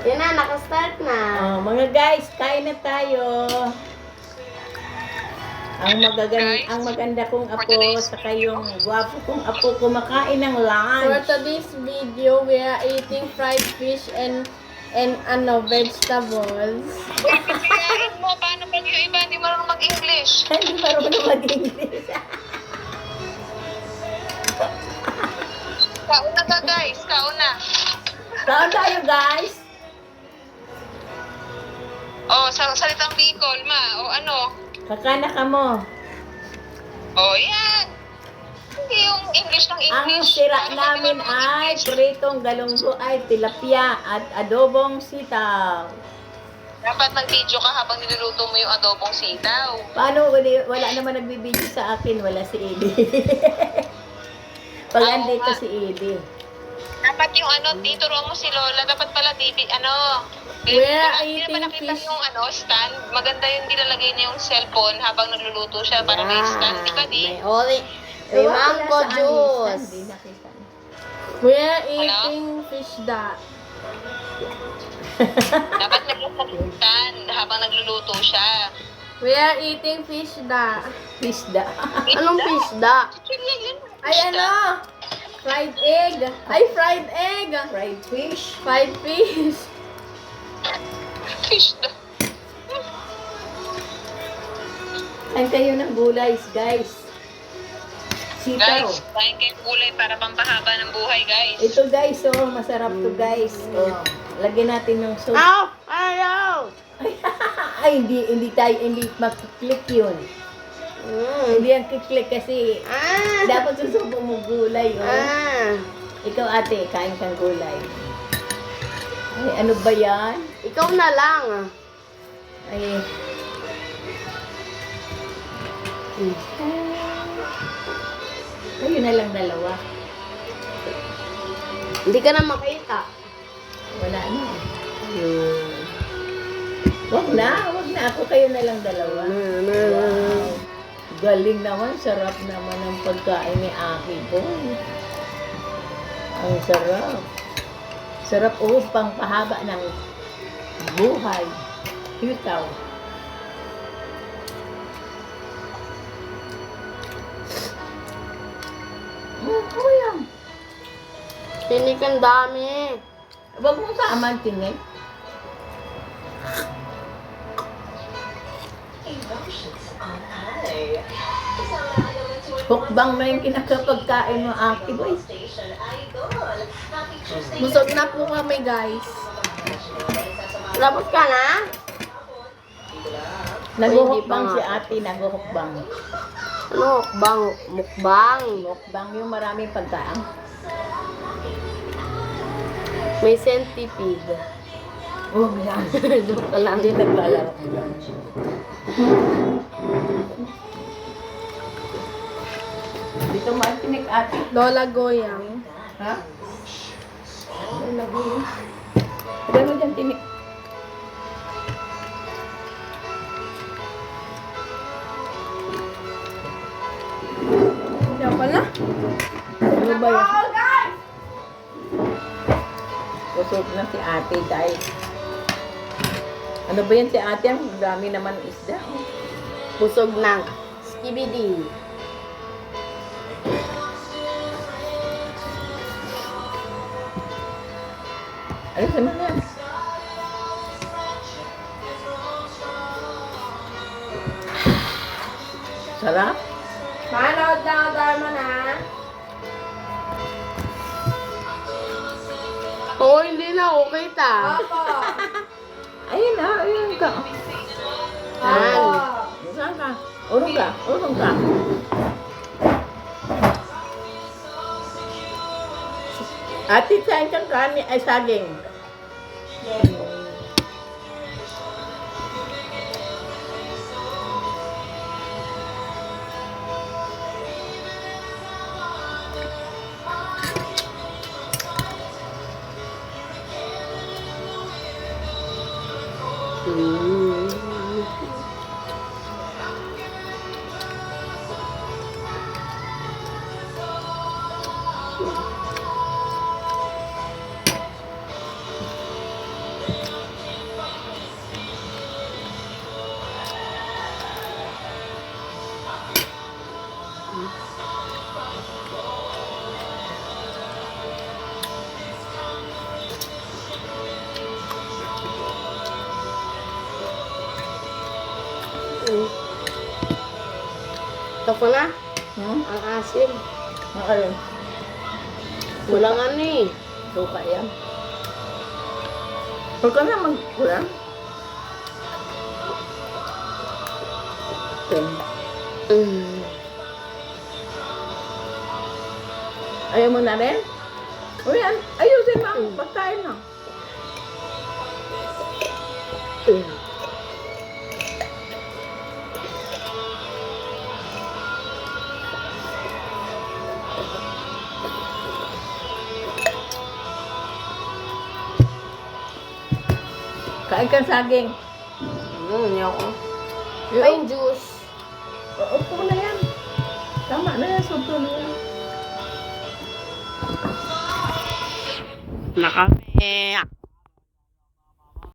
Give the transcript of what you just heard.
Yan na, nakastart na. Oh, mga guys, kain na tayo. Ang maganda kong apo sa kayong gwapo kong apo kumakain ng For lunch. today's video, we are eating fried fish and vegetables. Pipiyain mo, paano pag yung iba hindi marunong mag-English? Hindi marunong mag-English. Kauna ka guys, kauna. Kaon tayo guys. Oh, salitang Bicol, ma. O ano? Kakana ka mo. Oh, yan. Hindi yung English ng Ang English. sira Paano pag namin hindi marunong ay mag-English? pritong galunggo ay tilapia at adobong sitaw. Dapat nag-video ka habang niluluto mo yung adobong sitaw. Paano? Wala naman nagbibideo sa akin. Wala si Edie. Pag Oo andito nga. si Edie. Dapat yung turuan mo si Lola. Dapat pala, We're hindi eating na nakita fish. yung stand. Maganda yung nilalagay niya yung cellphone habang nagluluto siya para may stand. Di ba, di? May may mango juice. Hindi nakita. We're eating fish da. Dapat naglalagay stand habang nagluluto siya. We are eating fish da. Pisda. Anong fish da? Actually, yun. Ay ano? Fried egg. Ay, fried egg. Fried fish. Fried fish. Fish na. Kain kayo ng gulay, guys. Sitaw. Guys, kain kayong gulay para pampahaba ng buhay, guys. Ito guys, oh, masarap to guys. Oh, lagyan natin ng sauce. Ow! Ayaw! Ay, hindi makiklik yun. Hindi yan kiklik kasi dapat susubong mo gulay, oh. Ikaw ate, kain kang gulay. Ay, ano ba yan? Ikaw na lang. Ay. Kayo na lang dalawa. Hindi ka na makita. Wala na. Wag na. Ako kayo na lang dalawa. Wow. Galing naman. Sarap naman ang pagkain ni Aki Boy. Ang sarap. Sarap pang pahaba ng buhay. Hitaw. Ano yan? Tinik ang dami. Huwag mong saaman tingin. Hukbang na yung kinakapagkain mo, Aki Boy. Busog na po kami, guys. Tapos ka na? Naguhukbang Hindi si pa nga. ate, naguhukbang. Ano? Mukbang. Mukbang yung maraming pagkain. May centipede. Oh, yan. Joke ka lang. Hindi naglalaro. Dito matinik ate. Lola Goyang. Ha? Ay, lagi yun. Lagay mo dyan tinik. Kaya pala. Ano ba yun? Busog na si ate, guys. Ano ba yan si ate? Ang dami naman isda. Busog na. Skibidi. Ano sa mga yan? Sarap. Manood lang ang Dharma na. Oo, hindi na ako kita. Ayun na, ayun ka. Yan. Saan ka? Urong ka, urong ka. Ate, saan kang kani? Ay, saging. Ito ko na. Hmm? Ang asim. Ang alin? Wala nga ni. Suka yan. Huwag ka na magkulang. Ayaw mo na rin? O yan, ayusin mo ang pagkain na. Kain ka saging. Hindi ako. Yung- Ay, juice. Upo na yan. Tama na yan, sunto na yan. Na kami.